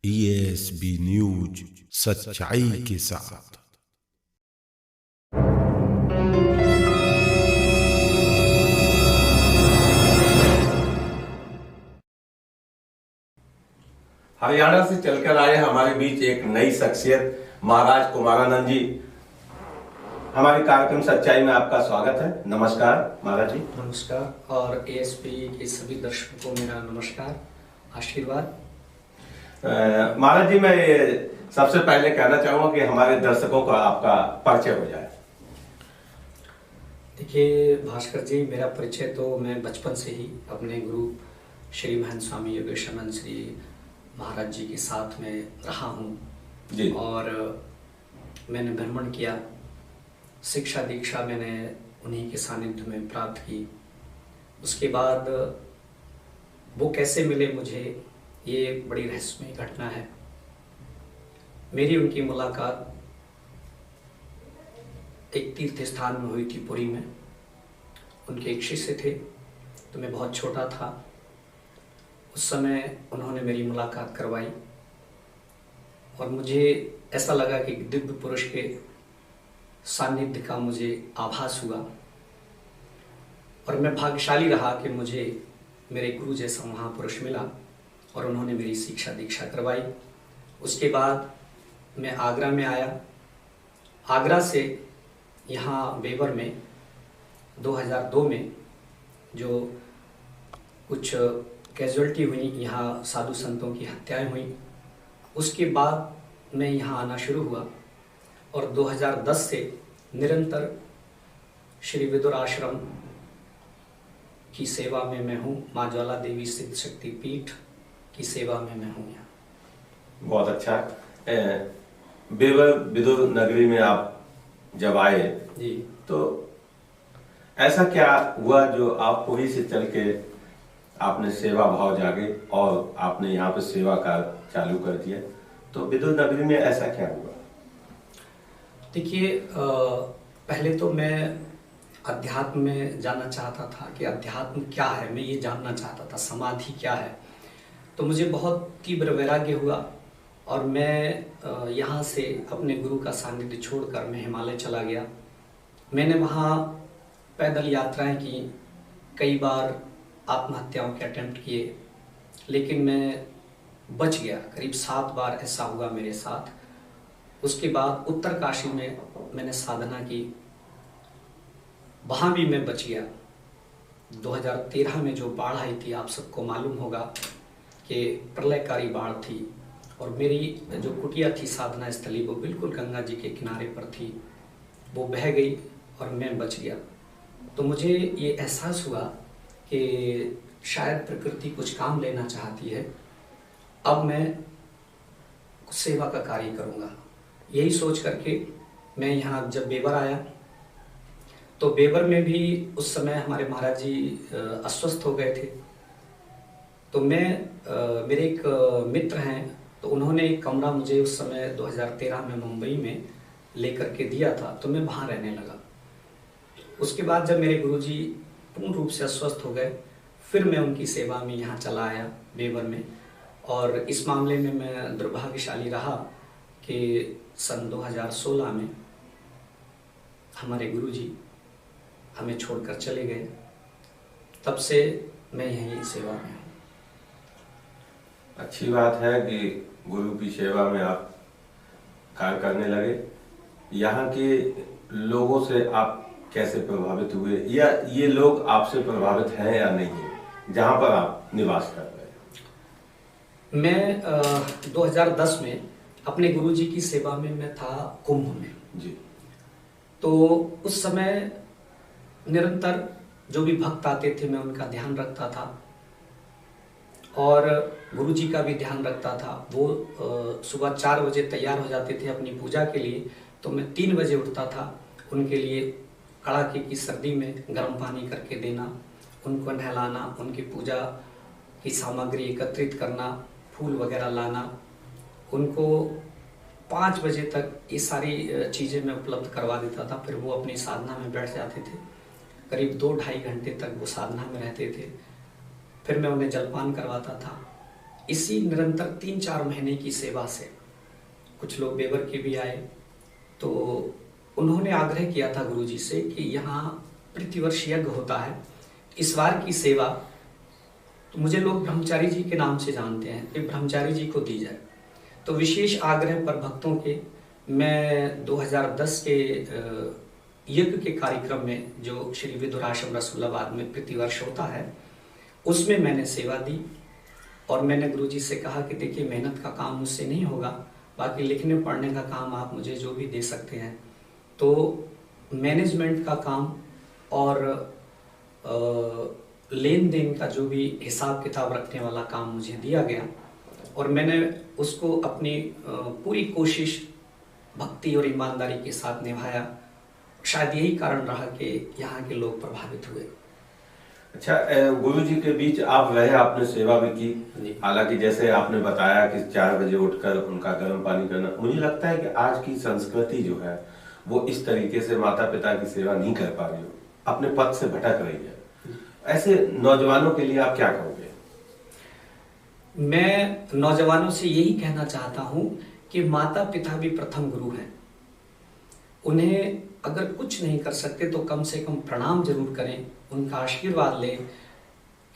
ESB news, सच्चाई के साथ। हरियाणा से चलकर आए हमारे बीच एक नई शख्सियत महाराज कुमारानंद जी। हमारे कार्यक्रम सच्चाई में आपका स्वागत है। नमस्कार महाराज जी। नमस्कार। और एएसपी के सभी दर्शकों को मेरा नमस्कार, आशीर्वाद। महाराज जी, मैं सबसे पहले कहना चाहूंगा कि हमारे दर्शकों का आपका परिचय हो जाए। देखिए भास्कर जी, मेरा परिचय तो मैं बचपन से ही अपने गुरु श्री महंत स्वामी योगेशानंद श्री महाराज जी के साथ में रहा हूँ जी। और मैंने भ्रमण किया, शिक्षा दीक्षा मैंने उन्हीं के सानिध्य में प्राप्त की। उसके बाद वो कैसे मिले मुझे, ये बड़ी रहस्यमय घटना है। मेरी उनकी मुलाकात एक तीर्थ स्थान में हुई थी, पुरी में। उनके एक शिष्य थे, तो मैं बहुत छोटा था उस समय। उन्होंने मेरी मुलाकात करवाई और मुझे ऐसा लगा कि दिव्य पुरुष के सानिध्य का मुझे आभास हुआ और मैं भाग्यशाली रहा कि मुझे मेरे गुरु जैसा महापुरुष मिला और उन्होंने मेरी शिक्षा दीक्षा करवाई। उसके बाद मैं आगरा में आया। आगरा से यहाँ बेवर में 2002 में जो कुछ कैजुअलिटी हुई, यहाँ साधु संतों की हत्याएं हुई, उसके बाद मैं यहाँ आना शुरू हुआ और 2010 से निरंतर श्री विदुर आश्रम की सेवा में मैं हूँ। माँ ज्वाला देवी सिद्ध शक्ति पीठ की सेवा में मैं हूँ यहाँ। बहुत अच्छा। बेवर विदुर नगरी में आप जब आए जी, तो ऐसा क्या हुआ जो आप पुरी से चल के आपने सेवा भाव जागे और आपने यहाँ पे सेवा का चालू कर दिया? तो विदुर नगरी में ऐसा क्या हुआ? देखिए, पहले तो मैं अध्यात्म में जानना चाहता था कि अध्यात्म क्या है, मैं ये जानना चाहता था समाधि क्या है। तो मुझे बहुत तीव्र वैराग्य हुआ और मैं यहाँ से अपने गुरु का सानिध्य छोड़कर मैं हिमालय चला गया। मैंने वहाँ पैदल यात्राएं की, कई बार आत्महत्याओं के अटेम्प्ट किए, लेकिन मैं बच गया। करीब 7 बार ऐसा हुआ मेरे साथ। उसके बाद उत्तर काशी में मैंने साधना की, वहाँ भी मैं बच गया। 2013 में जो बाढ़ आई थी, आप सबको मालूम होगा कि प्रलयकारी बाढ़ थी और मेरी जो कुटिया थी साधना स्थली, वो बिल्कुल गंगा जी के किनारे पर थी। वो बह गई और मैं बच गया। तो मुझे ये एहसास हुआ कि शायद प्रकृति कुछ काम लेना चाहती है, अब मैं सेवा का कार्य करूँगा। यही सोच करके मैं यहाँ जब बेवर आया तो बेवर में भी उस समय हमारे महाराज जी अस्वस्थ हो गए थे। तो मेरे एक मित्र हैं, तो उन्होंने एक कमरा मुझे उस समय 2013 में मुंबई में लेकर के दिया था, तो मैं वहाँ रहने लगा। उसके बाद जब मेरे गुरुजी पूर्ण रूप से अस्वस्थ हो गए, फिर मैं उनकी सेवा में यहाँ चला आया बेवर में। और इस मामले में मैं दुर्भाग्यशाली रहा कि सन 2016 में हमारे गुरुजी हमें छोड़कर चले गए। तब से मैं यहीं सेवा में हूँ। अच्छी बात है कि गुरु की सेवा में आप कार्य करने लगे। यहाँ के लोगों से आप कैसे प्रभावित हुए, या ये लोग आपसे प्रभावित हैं या नहीं है जहाँ पर आप निवास कर रहे हैं? मैं 2010 में अपने गुरुजी की सेवा में मैं था कुंभ में जी। तो उस समय निरंतर जो भी भक्त आते थे मैं उनका ध्यान रखता था और गुरुजी का भी ध्यान रखता था। वो सुबह 4 बजे तैयार हो जाते थे अपनी पूजा के लिए, तो मैं 3 बजे उठता था। उनके लिए कड़ाके की सर्दी में गर्म पानी करके देना, उनको नहलाना, उनकी पूजा की सामग्री एकत्रित करना, फूल वगैरह लाना, उनको 5 बजे तक ये सारी चीज़ें मैं उपलब्ध करवा देता था। फिर वो अपनी साधना में बैठ जाते थे। करीब 2-2.5 घंटे तक वो साधना में रहते थे। फिर मैं उन्हें जलपान करवाता था इसी निरंतर 3-4 महीने की सेवा से कुछ लोग बेवर के भी आए, तो उन्होंने आग्रह किया था गुरुजी से कि यहाँ प्रतिवर्ष यज्ञ होता है, इस बार की सेवा तो मुझे लोग ब्रह्मचारी जी के नाम से जानते हैं कि ब्रह्मचारी जी को दी जाए। तो विशेष आग्रह पर भक्तों के मैं 2010 के यज्ञ के कार्यक्रम में, जो श्री विदुर आश्रम रसूलाबाद में प्रतिवर्ष होता है, उसमें मैंने सेवा दी। और मैंने गुरुजी से कहा कि देखिए मेहनत का काम मुझसे नहीं होगा, बाकी लिखने पढ़ने का काम आप मुझे जो भी दे सकते हैं। तो मैनेजमेंट का काम और लेन देन का जो भी हिसाब किताब रखने वाला काम मुझे दिया गया, और मैंने उसको अपनी पूरी कोशिश भक्ति और ईमानदारी के साथ निभाया। शायद यही कारण रहा कि यहाँ के लोग प्रभावित हुए। अच्छा, गुरु जी के बीच आप रहे, आपने सेवा भी की, हालांकि जैसे आपने बताया कि 4 बजे उठकर उनका गर्म पानी करना, मुझे लगता है कि आज की संस्कृति जो है वो इस तरीके से माता पिता की सेवा नहीं कर पा रही हो, अपने पथ से भटक रही है। ऐसे नौजवानों के लिए आप क्या कहोगे? मैं नौजवानों से यही कहना चाहता हूं कि माता पिता भी प्रथम गुरु हैं। उन्हें अगर कुछ नहीं कर सकते तो कम से कम प्रणाम जरूर करें, उनका आशीर्वाद लें,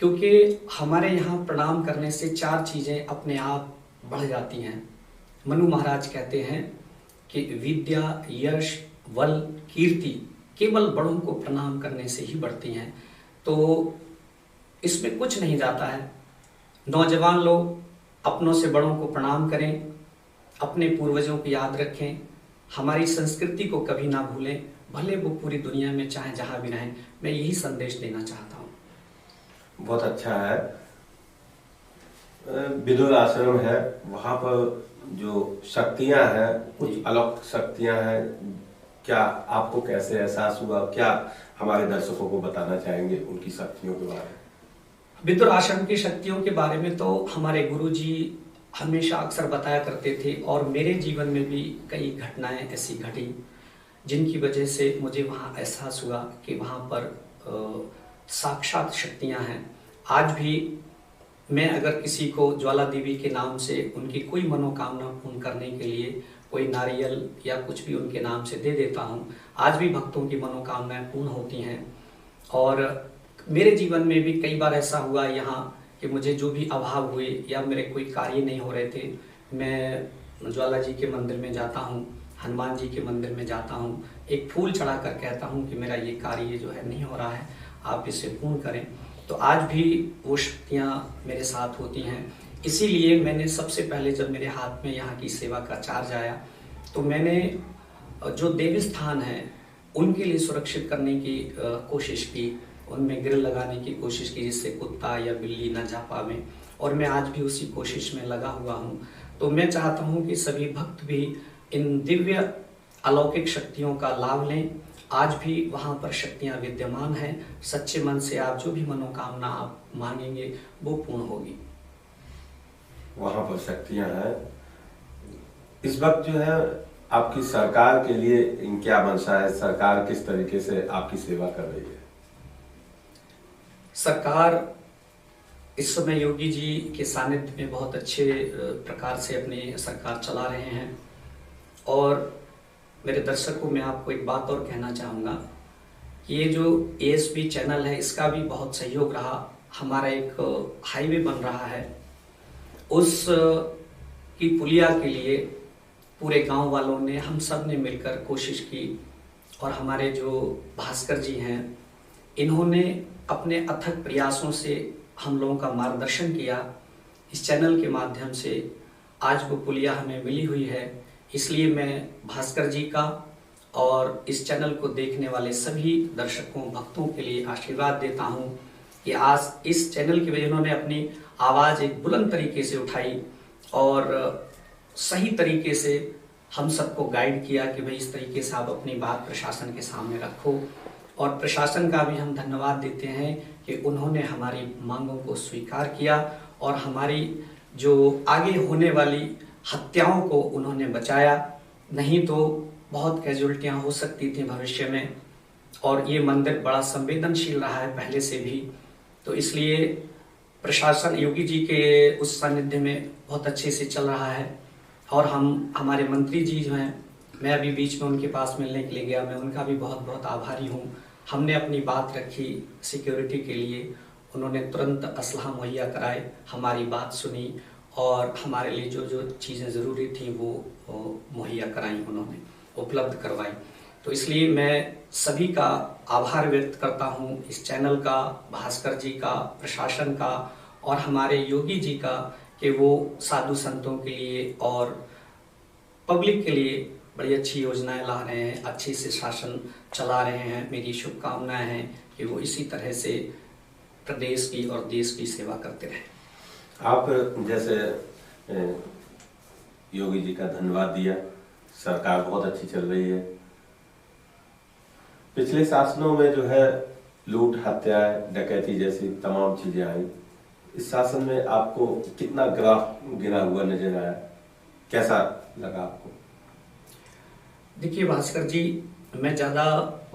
क्योंकि हमारे यहाँ प्रणाम करने से 4 चीजें अपने आप बढ़ जाती हैं। मनु महाराज कहते हैं कि विद्या, यश, बल, कीर्ति केवल बड़ों को प्रणाम करने से ही बढ़ती हैं। तो इसमें कुछ नहीं जाता है। नौजवान लोग अपनों से बड़ों को प्रणाम करें, अपने पूर्वजों को याद रखें, हमारी संस्कृति को कभी ना भूलें, भले वो पूरी दुनिया में चाहे जहां भी रहें। मैं यही संदेश देना चाहता हूं। बहुत अच्छा है। विदुर आश्रम है, वहां पर जो शक्तियां हैं, कुछ अलौकिक शक्तियां हैं, क्या आपको कैसे एहसास हुआ? क्या हमारे दर्शकों को बताना चाहेंगे उनकी शक्तियों के बारे में? विदुर आश्रम की शक्तियों के बारे में तो हमारे गुरुजी हमेशा अक्सर बताया करते थे, और मेरे जीवन में भी कई घटनाएं ऐसी घटी जिनकी वजह से मुझे वहाँ एहसास हुआ कि वहाँ पर साक्षात शक्तियाँ हैं। आज भी मैं अगर किसी को ज्वाला देवी के नाम से उनकी कोई मनोकामना पूर्ण करने के लिए कोई नारियल या कुछ भी उनके नाम से दे देता हूँ, आज भी भक्तों की मनोकामनाएं पूर्ण होती हैं। और मेरे जीवन में भी कई बार ऐसा हुआ यहाँ कि मुझे जो भी अभाव हुए या मेरे कोई कार्य नहीं हो रहे थे, मैं ज्वाला जी के मंदिर में जाता हूँ, हनुमान जी के मंदिर में जाता हूँ, एक फूल चढ़ाकर कहता हूँ कि मेरा ये कार्य जो है नहीं हो रहा है, आप इसे पूर्ण करें। तो आज भी वो शक्तियाँ मेरे साथ होती हैं। इसीलिए मैंने सबसे पहले जब मेरे हाथ में यहाँ की सेवा का चार्ज आया, तो मैंने जो देवी स्थान है उनके लिए सुरक्षित करने की कोशिश की, उनमें ग्रिल लगाने की कोशिश की जिससे कुत्ता या बिल्ली न जा पावे, और मैं आज भी उसी कोशिश में लगा हुआ हूँ। तो मैं चाहता हूँ कि सभी भक्त भी इन दिव्य अलौकिक शक्तियों का लाभ लें। आज भी वहाँ पर शक्तियाँ विद्यमान हैं। सच्चे मन से आप जो भी मनोकामना आप मांगेंगे वो पूर्ण होगी। वहाँ पर शक्तियाँ हैं। इस वक्त जो है आपकी सरकार के लिए क्या मंशा है? सरकार किस तरीके से आपकी सेवा कर रही है? सरकार इस समय योगी जी के सानिध्य में बहुत अच्छे प्रकार से अपनी सरकार चला रहे हैं। और मेरे दर्शकों में आपको एक बात और कहना चाहूँगा कि ये जो ASP चैनल है इसका भी बहुत सहयोग रहा। हमारा एक हाईवे बन रहा है, उस की पुलिया के लिए पूरे गांव वालों ने, हम सब ने मिलकर कोशिश की, और हमारे जो भास्कर जी हैं इन्होंने अपने अथक प्रयासों से हम लोगों का मार्गदर्शन किया। इस चैनल के माध्यम से आज वो पुलिया हमें मिली हुई है। इसलिए मैं भास्कर जी का और इस चैनल को देखने वाले सभी दर्शकों भक्तों के लिए आशीर्वाद देता हूं कि आज इस चैनल की वजह इन्होंने अपनी आवाज़ एक बुलंद तरीके से उठाई और सही तरीके से हम सबको गाइड किया कि भाई इस तरीके से आप अपनी बात प्रशासन के सामने रखो। और प्रशासन का भी हम धन्यवाद देते हैं कि उन्होंने हमारी मांगों को स्वीकार किया और हमारी जो आगे होने वाली हत्याओं को उन्होंने बचाया। नहीं तो बहुत कैजुअल्टियाँ हो सकती थी भविष्य में, और ये मंदिर बड़ा संवेदनशील रहा है पहले से भी। तो इसलिए प्रशासन योगी जी के उस सानिध्य में बहुत अच्छे से चल रहा है। और हमारे मंत्री जी जो हैं, मैं अभी बीच में उनके पास मिलने के लिए गया, मैं उनका भी बहुत बहुत आभारी हूँ। हमने अपनी बात रखी सिक्योरिटी के लिए, उन्होंने तुरंत असलहा मुहैया कराए, हमारी बात सुनी और हमारे लिए जो जो चीज़ें ज़रूरी थी वो मुहैया कराई, उन्होंने उपलब्ध करवाई। तो इसलिए मैं सभी का आभार व्यक्त करता हूँ, इस चैनल का, भास्कर जी का, प्रशासन का और हमारे योगी जी का, कि वो साधु संतों के लिए और पब्लिक के लिए बड़ी अच्छी योजनाएं ला रहे हैं, अच्छे से शासन चला रहे हैं। मेरी शुभकामनाएं हैं कि वो इसी तरह से प्रदेश की और देश की सेवा करते रहें। आप जैसे योगी जी का धन्यवाद दिया, सरकार बहुत अच्छी चल रही है। पिछले शासनों में जो है लूट, हत्या, डकैती जैसी तमाम चीजें आई। इस शासन में आपको कितना ग्राफ गिरा हुआ नजर आया, कैसा लगा आपको? देखिए भास्कर जी, मैं ज़्यादा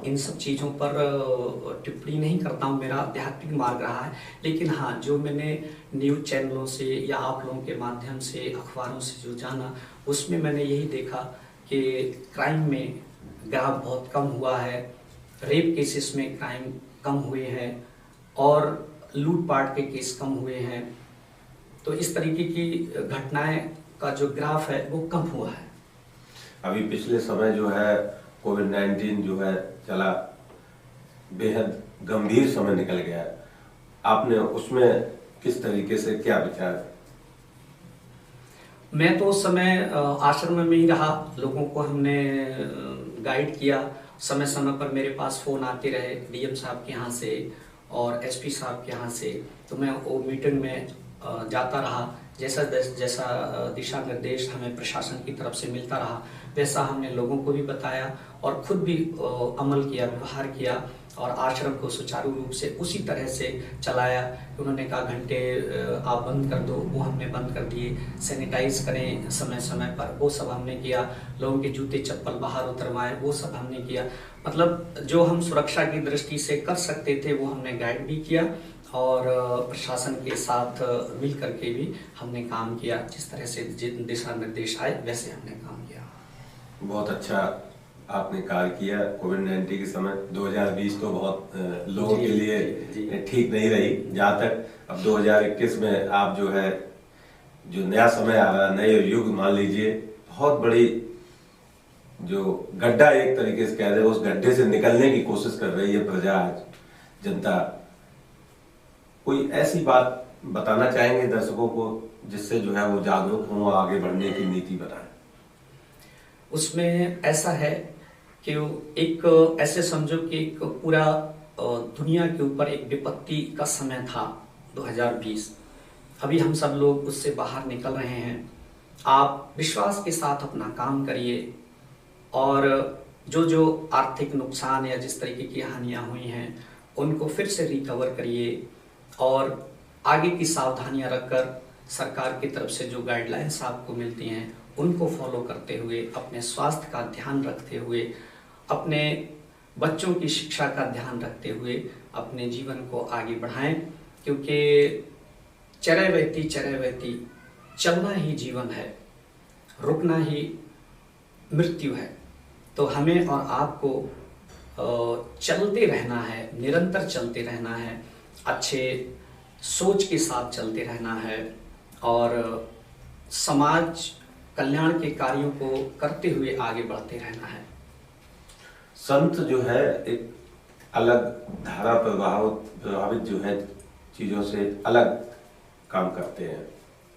इन सब चीज़ों पर टिप्पणी नहीं करता हूँ, मेरा आध्यात्मिक मार्ग रहा है। लेकिन हाँ, जो मैंने न्यूज़ चैनलों से या आप लोगों के माध्यम से, अखबारों से जो जाना, उसमें मैंने यही देखा कि क्राइम में ग्राफ बहुत कम हुआ है, रेप केसेस में क्राइम कम हुए हैं और लूटपाट के केस कम हुए हैं। तो इस तरीके की घटनाएं का जो ग्राफ है वो कम हुआ है। अभी पिछले समय जो है कोविड-19 जो है चला, बेहद गंभीर समय निकल गया। आपने उसमें किस तरीके से क्या विचार? मैं तो उस समय आश्रम में ही रहा, लोगों को हमने गाइड किया। समय समय पर मेरे पास फ़ोन आते रहे डीएम साहब के यहाँ से और एसपी साहब के यहाँ से, तो मैं वो मीटिंग में जाता रहा। जैसा दिशा निर्देश हमें प्रशासन की तरफ से मिलता रहा, वैसा हमने लोगों को भी बताया और खुद भी अमल किया, व्यवहार किया और आश्रम को सुचारू रूप से उसी तरह से चलाया। उन्होंने कहा घंटे आप बंद कर दो, वो हमने बंद कर दिए। सैनिटाइज करें समय समय पर, वो सब हमने किया। लोगों के जूते चप्पल बाहर उतरवाएं, वो सब हमने किया। मतलब जो हम सुरक्षा की दृष्टि से कर सकते थे वो हमने गाइड भी किया और प्रशासन के साथ मिल करके भी हमने काम किया। जिस तरह से दिशा निर्देश आए वैसे हमने काम किया। बहुत अच्छा आपने कार्य किया। कोविड-19 के समय 2020 तो बहुत लोगों के लिए ठीक नहीं रही, जहाँ तक अब 2021 में आप जो है, जो नया समय आ रहा है, नए युग मान लीजिए, बहुत बड़ी जो गड्ढा एक तरीके से कह दे, उस गड्ढे से निकलने की कोशिश कर रही है प्रजा, आज जनता। कोई ऐसी बात बताना चाहेंगे दर्शकों को जिससे जो है वो जागरूक हों, आगे बढ़ने की नीति बनाएं? उसमें ऐसा है कि एक ऐसे समझो कि एक पूरा दुनिया के ऊपर एक विपत्ति का समय था 2020। अभी हम सब लोग उससे बाहर निकल रहे हैं। आप विश्वास के साथ अपना काम करिए और जो जो आर्थिक नुकसान या जिस तरीके की हानियां हुई हैं उनको फिर से रिकवर करिए और आगे की सावधानियां रखकर सरकार की तरफ से जो गाइडलाइंस आपको मिलती हैं उनको फॉलो करते हुए, अपने स्वास्थ्य का ध्यान रखते हुए, अपने बच्चों की शिक्षा का ध्यान रखते हुए अपने जीवन को आगे बढ़ाएं। क्योंकि चरैवेति चरैवेति, चलना ही जीवन है, रुकना ही मृत्यु है। तो हमें और आपको चलते रहना है, निरंतर चलते रहना है, अच्छे सोच के साथ चलते रहना है और समाज कल्याण के कार्यों को करते हुए आगे बढ़ते रहना है। संत जो है एक अलग धारा प्रभावित जो है चीजों से अलग काम करते हैं।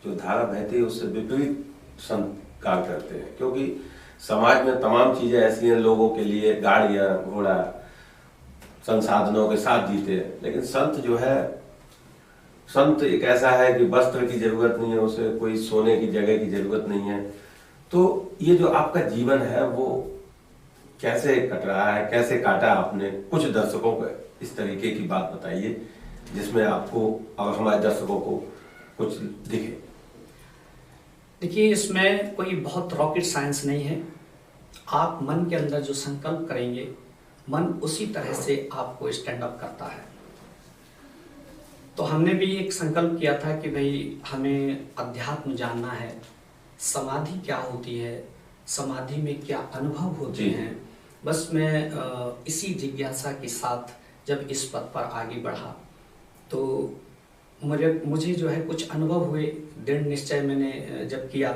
जो धारा बहती है उससे विपरीत संत कार्य करते हैं, क्योंकि समाज में तमाम चीजें ऐसी हैं, लोगों के लिए गाड़ियां, घोड़ा, संसाधनों के साथ जीते हैं। लेकिन संत जो है, संत एक ऐसा है कि वस्त्र की जरूरत नहीं है उसे, कोई सोने की जगह की जरूरत नहीं है। तो ये जो आपका जीवन है वो कैसे कट रहा है, कैसे काटा आपने? कुछ दर्शकों को इस तरीके की बात बताइए जिसमें आपको और हमारे दर्शकों को कुछ दिखे। देखिए, इसमें कोई बहुत रॉकेट साइंस नहीं है। आप मन के अंदर जो संकल्प करेंगे, मन उसी तरह से आपको स्टैंड अप करता है। तो हमने भी एक संकल्प किया था कि भाई हमें अध्यात्म जानना है, समाधि क्या होती है, समाधि में क्या अनुभव होते जी। हैं। बस मैं इसी जिज्ञासा के साथ जब इस पथ पर आगे बढ़ा तो मुझे जो है कुछ अनुभव हुए, दृढ़ निश्चय मैंने जब किया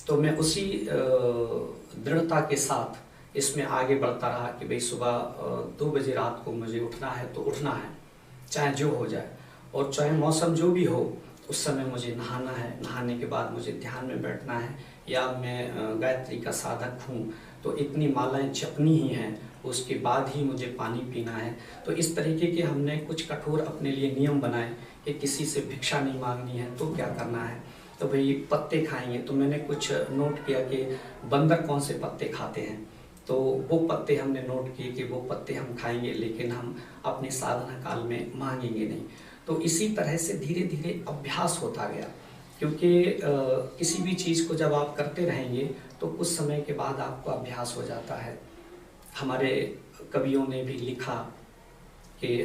तो मैं उसी दृढ़ता के साथ इसमें आगे बढ़ता रहा कि भाई सुबह 2 बजे रात को मुझे उठना है तो उठना है, चाहे जो हो जाए, और चाहे मौसम जो भी हो उस समय मुझे नहाना है, नहाने के बाद मुझे ध्यान में बैठना है, या मैं गायत्री का साधक हूँ तो इतनी मालाएं जपनी ही हैं, उसके बाद ही मुझे पानी पीना है। तो इस तरीके के हमने कुछ कठोर अपने लिए नियम बनाए कि किसी से भिक्षा नहीं मांगनी है तो क्या करना है, तो भाई पत्ते खाएंगे तो मैंने कुछ नोट किया कि बंदर कौन से पत्ते खाते हैं, तो वो पत्ते हमने नोट किए कि वो पत्ते हम खाएंगे लेकिन हम अपने साधना काल में मांगेंगे नहीं। तो इसी तरह से धीरे धीरे अभ्यास होता गया, क्योंकि किसी भी चीज़ को जब आप करते रहेंगे तो कुछ समय के बाद आपको अभ्यास हो जाता है। हमारे कवियों ने भी लिखा कि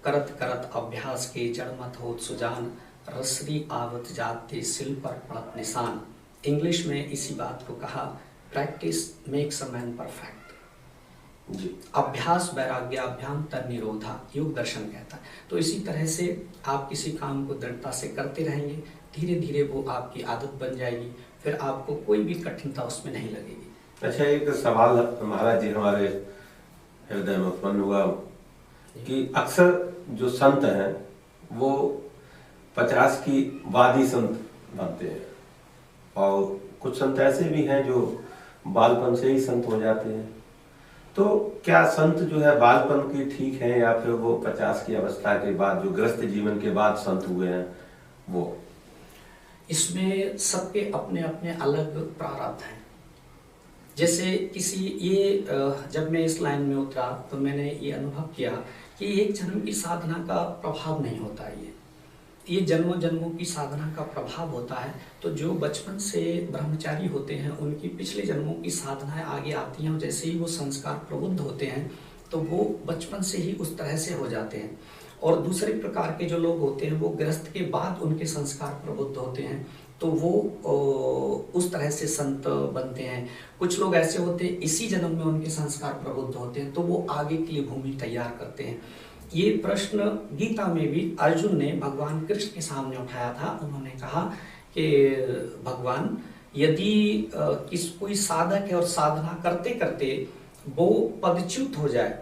करत करत अभ्यास के जड़ मत होत सुजान, रसरी आवत जाते सिल पर पड़त निशान। इंग्लिश में इसी बात को कहा, practice makes a man perfect. जी। अभ्यास वैराग्याभ्याम तद निरोधा, योग दर्शन कहता है। तो इसी तरह से आप किसी काम को दृढ़ता से करते रहेंगे, धीरे धीरे वो आपकी आदत बन जाएगी, फिर आपको कोई भी कठिनता उसमें नहीं लगेगी। अच्छा, एक सवाल महाराज जी हमारे हृदय में उत्पन्न हुआ कि अक्सर जो संत हैं वो 50 की बाद ही संत बनते हैं, और कुछ संत ऐसे भी हैं जो बालपन से ही संत हो जाते हैं। तो क्या संत जो है बालपन के ठीक है, या फिर वो 50 की अवस्था के बाद जो ग्रस्त जीवन के बाद संत हुए हैं वो? इसमें सबके अपने अपने अलग प्रारब्ध हैं। जैसे किसी जब मैं इस लाइन में उतरा तो मैंने ये अनुभव किया कि एक जन्म की साधना का प्रभाव नहीं होता, ये जन्मों जन्मों की साधना का प्रभाव होता है। तो जो बचपन से ब्रह्मचारी होते हैं उनकी पिछले जन्मों की साधनाएं आगे आती हैं, और जैसे ही वो संस्कार प्रबुद्ध होते हैं तो वो बचपन से ही उस तरह से हो जाते हैं। और दूसरे प्रकार के जो लोग होते हैं वो गृहस्थ के बाद उनके संस्कार प्रबुद्ध होते हैं, तो वो उस तरह से संत बनते हैं। कुछ लोग ऐसे होते हैं इसी जन्म में उनके संस्कार प्रबुद्ध होते हैं, तो वो आगे के लिए भूमि तैयार करते हैं। ये प्रश्न गीता में भी अर्जुन ने भगवान कृष्ण के सामने उठाया था। उन्होंने कहा कि भगवान, यदि कोई साधक है और साधना करते करते वो पदच्युत हो जाए,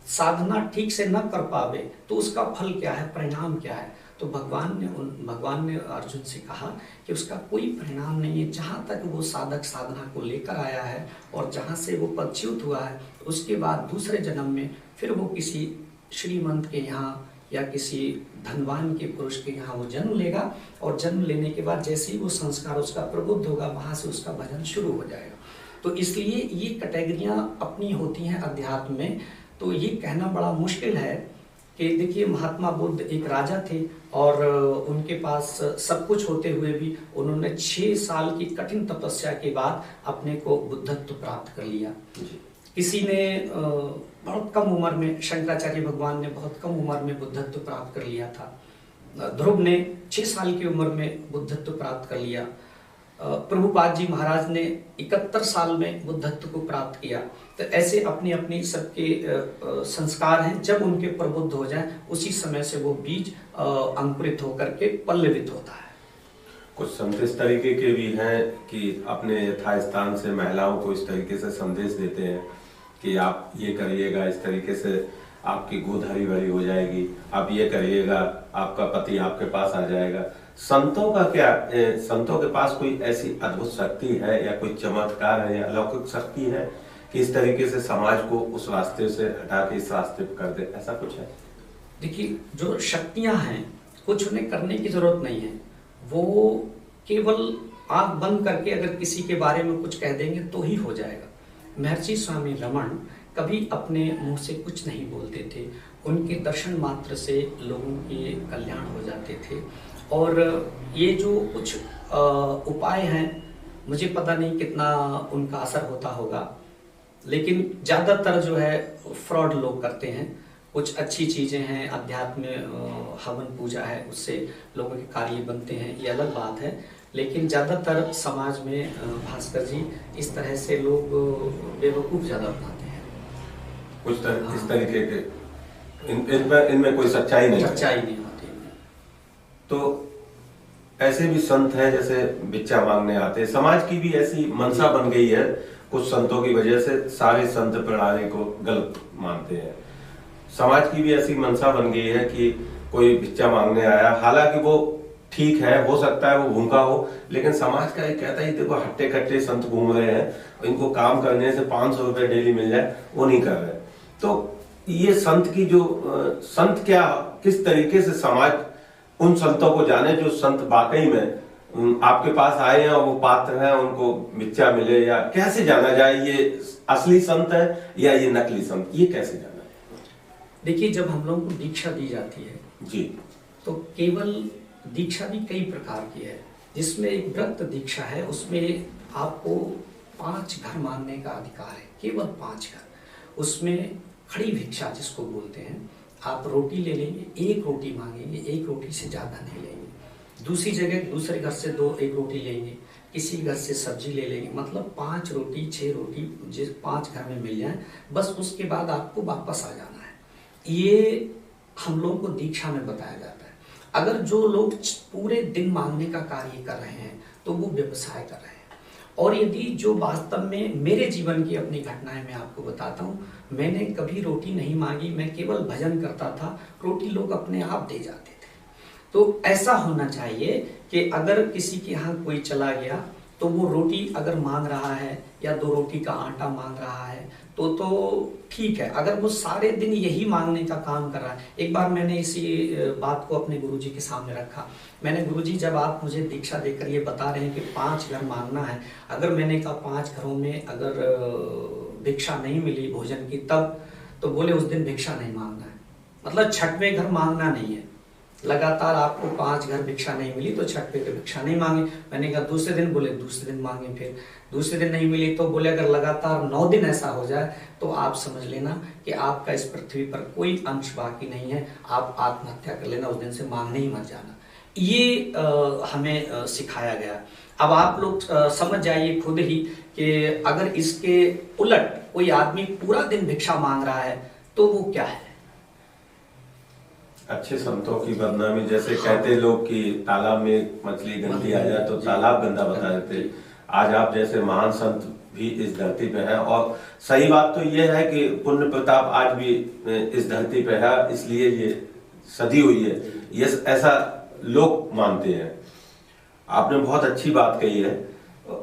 साधना ठीक से न कर पावे, तो उसका फल क्या है, परिणाम क्या है? तो भगवान ने अर्जुन से कहा कि उसका कोई परिणाम नहीं है। जहाँ तक वो साधक साधना को लेकर आया है और जहाँ से वो पदच्युत हुआ है, उसके बाद दूसरे जन्म में फिर वो किसी श्रीमंत के यहाँ या किसी धनवान के पुरुष के यहाँ वो जन्म लेगा, और जन्म लेने के बाद जैसे ही वो संस्कार उसका प्रबुद्ध होगा, वहाँ से उसका भजन शुरू हो जाएगा। तो इसलिए ये कैटेगरियाँ अपनी होती हैं अध्यात्म में। तो ये कहना बड़ा मुश्किल है कि देखिए, महात्मा बुद्ध एक राजा थे और उनके पास सब कुछ होते हुए भी उन्होंने 6 साल की कठिन तपस्या के बाद अपने को बुद्धत्व प्राप्त कर लिया। किसी ने बहुत कम उम्र में, शंकराचार्य भगवान ने बहुत कम उम्र में बुद्धत्व प्राप्त कर लिया था। ध्रुव ने 6 साल की उम्र में बुद्धत्व प्राप्त कर लिया। प्रभुपाद जी महाराज ने 71 साल में बुद्धत्व को प्राप्त किया। तो ऐसे अपनी अपनी सबके संस्कार हैं, जब उनके प्रबुद्ध हो जाए उसी समय से वो बीज अंकुरित होकर के पल्लवित होता है। कुछ संत इस तरीके के भी हैं कि अपने यथास्थान से महिलाओं को इस तरीके से संदेश देते हैं कि आप ये करिएगा, इस तरीके से आपकी गोद हरी भरी हो जाएगी, आप ये करिएगा, आपका पति आपके पास आ जाएगा। संतों का क्या, संतों के पास कोई ऐसी अद्भुत शक्ति है या कोई चमत्कार है या अलौकिक शक्ति है कि इस तरीके से समाज को उस रास्ते से हटा के इस रास्ते पर कर दे, ऐसा कुछ है? देखिए, जो शक्तियां हैं कुछ उन्हें करने की जरूरत नहीं है, वो केवल आंख बंद करके अगर किसी के बारे में कुछ कह देंगे तो ही हो जाएगा। महर्षि स्वामी रमण कभी अपने मुंह से कुछ नहीं बोलते थे, उनके दर्शन मात्र से लोगों के कल्याण हो जाते थे। और ये जो कुछ उपाय हैं, मुझे पता नहीं कितना उनका असर होता होगा, लेकिन ज़्यादातर जो है फ्रॉड लोग करते हैं। कुछ अच्छी चीज़ें हैं, अध्यात्म में हवन पूजा है, उससे लोगों के कार्य बनते हैं, ये अलग बात है। लेकिन ज़्यादातर समाज में भास्कर जी इस तरह से लोग बेवकूफ़ ज़्यादा बनाते हैं। कुछ इस तरीके के इनमें कोई सच्चाई नहीं होती। तो ऐसे भी संत हैं जैसे भिक्षा मांगने आते हैं। समाज की भी ऐसी मनसा बन गई है, कुछ संतों की वजह से सारे संत प्रणाली को गलत मानते हैं। समाज की भी ऐसी मनसा बन गई है कि कोई भिक्षा मांगने आया, हालांकि वो ठीक है, हो सकता है वो भूखा हो, लेकिन समाज का ये कहता है देखो हट्टे कट्टे संत घूम रहे हैं, इनको काम करने से 500 रुपए डेली मिल जाए, वो नहीं कर रहे। तो ये संत की जो संत क्या किस तरीके से समाज उन संतों को जाने जो संत वाकई में आपके पास आए हैं और वो पात्र हैं, उनको भिक्षा मिले, या कैसे जाना जाए ये असली संत है या ये नकली संत, ये कैसे जाना है? देखिए, जब हम लोगों को दीक्षा दी जाती है जी, तो केवल दीक्षा भी कई प्रकार की है, जिसमें एक व्रत दीक्षा है, उसमें आपको 5 घर मांगने का अधिकार है, केवल 5 घर। उसमें खड़ी भिक्षा जिसको बोलते हैं, आप रोटी ले लेंगे, 1 रोटी मांगेंगे, 1 रोटी से ज़्यादा नहीं लेंगे। दूसरी जगह दूसरे घर से 1 रोटी लेंगे, किसी घर से सब्जी ले लेंगे, मतलब 5 रोटी 6 रोटी जिस 5 घर में मिल जाए, बस उसके बाद आपको वापस आ जाना है। ये हम लोग को दीक्षा में बताया जाता है। अगर जो लोग पूरे दिन मांगने का कार्य कर रहे हैं तो वो व्यवसाय कर रहे हैं। और यदि जो वास्तव में मेरे जीवन की अपनी घटनाएं मैं आपको बताता हूँ, मैंने कभी रोटी नहीं मांगी, मैं केवल भजन करता था, रोटी लोग अपने आप दे जाते थे। तो ऐसा होना चाहिए कि अगर किसी के यहाँ कोई चला गया तो वो रोटी अगर मांग रहा है या 2 रोटी का आटा मांग रहा है तो ठीक है। अगर वो सारे दिन यही मांगने का काम कर रहा है, एक बार मैंने इसी बात को अपने गुरुजी के सामने रखा। मैंने गुरुजी, जब आप मुझे दीक्षा देकर ये बता रहे हैं कि 5 घर मांगना है, अगर मैंने कहा 5 घरों में अगर भिक्षा नहीं मिली भोजन की तब, तो बोले उस दिन भिक्षा नहीं मांगना है, मतलब 6वें घर मांगना नहीं है। लगातार आपको 5 घर भिक्षा नहीं मिली तो 6वें घर भिक्षा नहीं मांगे। मैंने कहा दूसरे दिन, बोले दूसरे दिन मांगे। फिर दूसरे दिन नहीं मिली तो बोले अगर लगातार 9 दिन ऐसा हो जाए तो आप समझ लेना कि आपका इस पृथ्वी पर कोई अंश बाकी नहीं है, आप आत्महत्या कर लेना, उस दिन से मांगने ही मत जाना। ये हमें सिखाया गया। अब आप लोग समझ जाइए खुद ही कि अगर इसके उलट कोई आदमी पूरा दिन भिक्षा मांग रहा है तो वो क्या है। अच्छे संतों की बदनामी, जैसे कहते लोग कि तालाब में मछली गंदी आ जाए तो तालाब गंदा बता देते। आज आप जैसे महान संत भी इस धरती पे है, और सही बात तो ये है कि पुण्य प्रताप आज भी इस धरती पे है, इसलिए ये सदी हुई है, ये ऐसा लोग मानते हैं। आपने बहुत अच्छी बात कही है।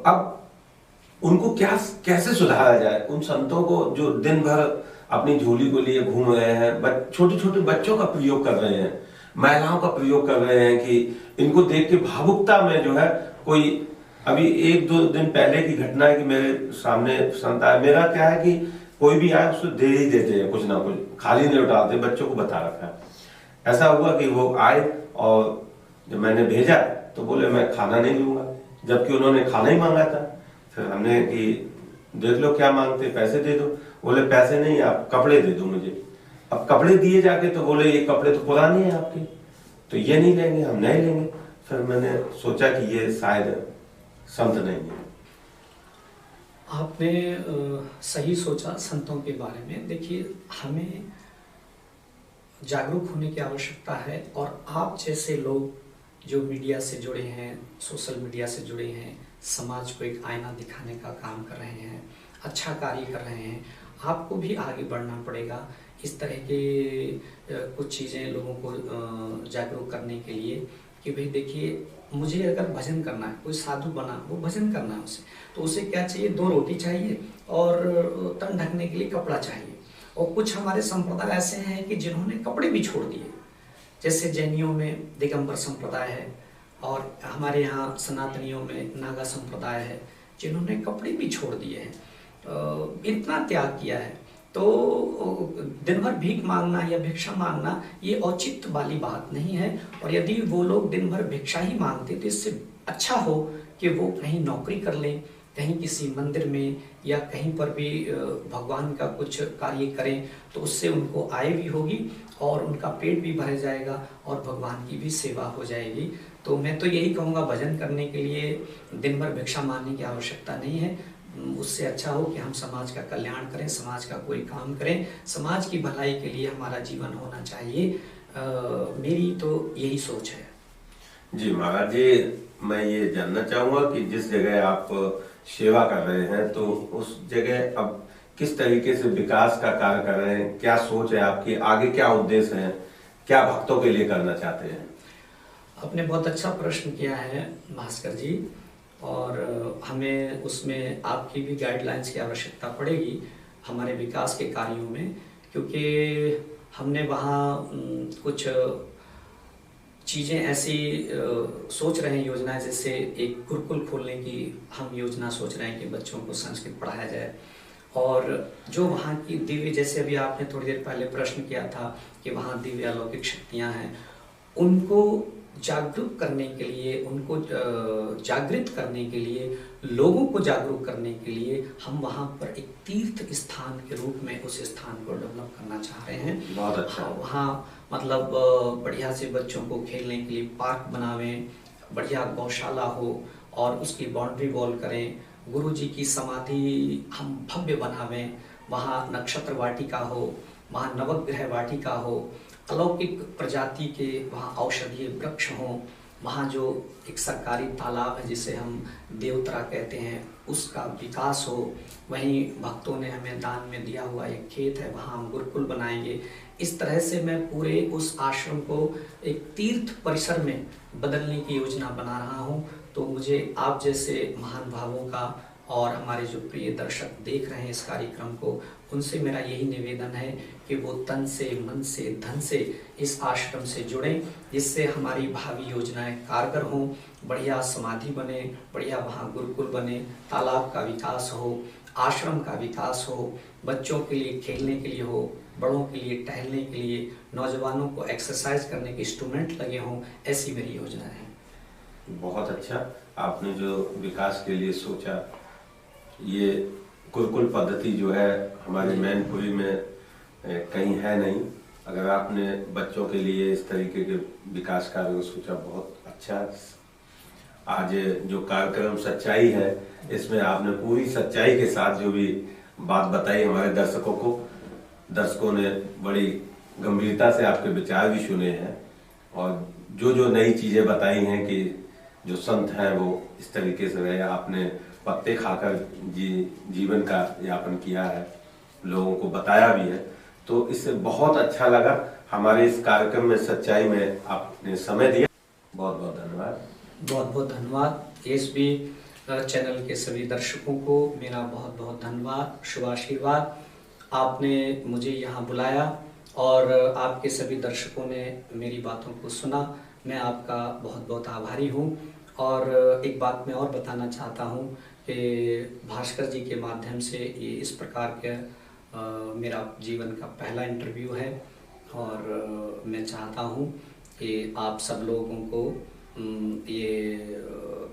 अब उनको क्या कैसे सुधारा जाए, उन संतों को जो दिन भर अपनी झोली को लिए घूम रहे हैं, छोटे छोटे बच्चों का प्रयोग कर रहे हैं, महिलाओं का प्रयोग कर रहे हैं, कि इनको देख के भावुकता में जो है कोई, अभी 1-2 दिन पहले की घटना है कि मेरे सामने संत आया। मेरा क्या है कि कोई भी आए उसको दे ही देते हैं, कुछ ना कुछ, खाली नहीं उठाते, बच्चों को बता रखा है। ऐसा हुआ कि वो आए और जब मैंने भेजा तो बोले मैं खाना नहीं लूंगा, जबकि उन्होंने खाना ही मांगा था। फिर हमने कि देख लो क्या मांगते, पैसे दे दो। बोले पैसे नहीं, आप कपड़े दे दो मुझे। अब कपड़े दिए जाके तो बोले ये कपड़े तो पुराने हैं आपके, तो ये नहीं लेंगे, हम नहीं लेंगे। फिर मैंने सोचा कि ये शायद संत नहीं है। आपने सही सोचा संतों के बारे में। देखिए, हमें जागरूक होने की आवश्यकता है, और आप जैसे लोग जो मीडिया से जुड़े हैं, सोशल मीडिया से जुड़े हैं, समाज को एक आईना दिखाने का काम कर रहे हैं, अच्छा कार्य कर रहे हैं, आपको भी आगे बढ़ना पड़ेगा इस तरह के कुछ चीज़ें लोगों को जागरूक करने के लिए। कि भाई देखिए, मुझे अगर भजन करना है, कोई साधु बना, वो भजन करना है उसे, तो उसे क्या चाहिए, 2 रोटी चाहिए और तन ढकने के लिए कपड़ा चाहिए। और कुछ हमारे संप्रदाय ऐसे हैं कि जिन्होंने कपड़े भी छोड़ दिए, जैसे जैनियों में दिगंबर संप्रदाय है, और हमारे यहाँ सनातनियों में नागा संप्रदाय है, जिन्होंने कपड़े भी छोड़ दिए हैं, इतना त्याग किया है। तो दिन भर भीख मांगना या भिक्षा मांगना ये औचित्य वाली बात नहीं है। और यदि वो लोग दिन भर भिक्षा ही मांगते तो इससे अच्छा हो कि वो कहीं नौकरी कर लें, कहीं किसी मंदिर में या कहीं पर भी भगवान का कुछ कार्य करें तो उससे उनको आय भी होगी और उनका पेट भी भर जाएगा और भगवान की भी सेवा हो जाएगी। तो मैं तो यही कहूँगा, भजन करने के लिए दिन भर भिक्षा मांगने की आवश्यकता नहीं है। उससे अच्छा हो कि हम समाज का कल्याण करें, समाज का कोई काम करें, समाज की भलाई के लिए हमारा जीवन होना चाहिए। मेरी तो यही सोच है। जी महाराज जी, मैं ये जानना चाहूँगा कि जिस जगह आप सेवा कर रहे हैं तो उस जगह अब किस तरीके से विकास का कार्य कर रहे हैं, क्या सोच है आपकी, आगे क्या उद्देश्य है, क्या भक्तों के लिए करना चाहते हैं? आपने बहुत अच्छा प्रश्न किया है भास्कर जी, और हमें उसमें आपकी भी गाइडलाइंस की आवश्यकता पड़ेगी हमारे विकास के कार्यों में, क्योंकि हमने वहाँ कुछ चीज़ें ऐसी सोच रहे हैं, योजनाएं, जैसे एक गुरुकुल खोलने की हम योजना सोच रहे हैं कि बच्चों को संस्कृत पढ़ाया जाए। और जो वहाँ की दिव्य, जैसे अभी आपने थोड़ी देर पहले प्रश्न किया था कि वहाँ दिव्य अलौकिक शक्तियाँ हैं, उनको जागरूक करने के लिए, उनको जागृत करने के लिए, लोगों को जागरूक करने के लिए हम वहाँ पर एक तीर्थ स्थान के रूप में उस स्थान को डेवलप करना चाह रहे हैं। बहुत अच्छा। वहाँ मतलब बढ़िया से बच्चों को खेलने के लिए पार्क बनावें, बढ़िया गौशाला हो और उसकी बाउंड्री वॉल करें, गुरु जी की समाधि हम भव्य बनावें, वहाँ नक्षत्र वाटिका हो, वहाँ नवग्रह वाटिका हो, अलौकिक प्रजाति के वहाँ औषधीय वृक्ष हों, वहाँ जो एक सरकारी तालाब है जिसे हम देवतरा कहते हैं उसका विकास हो, वहीं भक्तों ने हमें दान में दिया हुआ एक खेत है, वहाँ हम गुरुकुल बनाएंगे। इस तरह से मैं पूरे उस आश्रम को एक तीर्थ परिसर में बदलने की योजना बना रहा हूँ। तो मुझे आप जैसे महान भावों का और हमारे जो प्रिय दर्शक देख रहे हैं इस कार्यक्रम को, उनसे मेरा यही निवेदन है कि वो तन से, मन से, धन से इस आश्रम से जुड़ें, जिससे हमारी भावी योजनाएं कारगर हों, बढ़िया समाधि बने, बढ़िया वहाँ गुरुकुल बने, तालाब का विकास हो, आश्रम का विकास हो, बच्चों के लिए खेलने के लिए हो, बड़ों के लिए टहलने के लिए, नौजवानों को एक्सरसाइज करने के इंस्ट्रूमेंट लगे हों, ऐसी मेरी योजना है। बहुत अच्छा, आपने जो विकास के लिए सोचा, ये गुरुकुल पद्धति जो है हमारे मैनपुरी में कहीं है नहीं। अगर आपने बच्चों के लिए इस तरीके के विकास कार्य को सोचा, बहुत अच्छा। आज जो कार्यक्रम सच्चाई है, इसमें आपने पूरी सच्चाई के साथ जो भी बात बताई हमारे दर्शकों को, दर्शकों ने बड़ी गंभीरता से आपके विचार भी सुने हैं और जो जो नई चीजें बताई हैं कि जो संत हैं वो इस तरीके से रहे, आपने पत्ते खाकर जीवन का यापन किया है, लोगों को बताया भी है, तो इससे बहुत अच्छा लगा। हमारे इस कार्यक्रम में सच्चाई में आपने समय दिया, बहुत बहुत धन्यवाद। बहुत बहुत धन्यवाद। एसबी चैनल के सभी दर्शकों को मेरा बहुत बहुत धन्यवाद, शुभ आशीर्वाद। आपने मुझे यहाँ बुलाया और आपके सभी दर्शकों ने मेरी बातों को सुना, मैं आपका बहुत बहुत आभारी हूँ। और एक बात मैं और बताना चाहता हूँ कि भास्कर जी के माध्यम से ये इस प्रकार के मेरा जीवन का पहला इंटरव्यू है और मैं चाहता हूँ कि आप सब लोगों को ये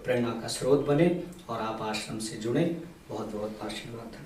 प्रेरणा का स्रोत बने और आप आश्रम से जुड़ें। बहुत बहुत आशीर्वाद।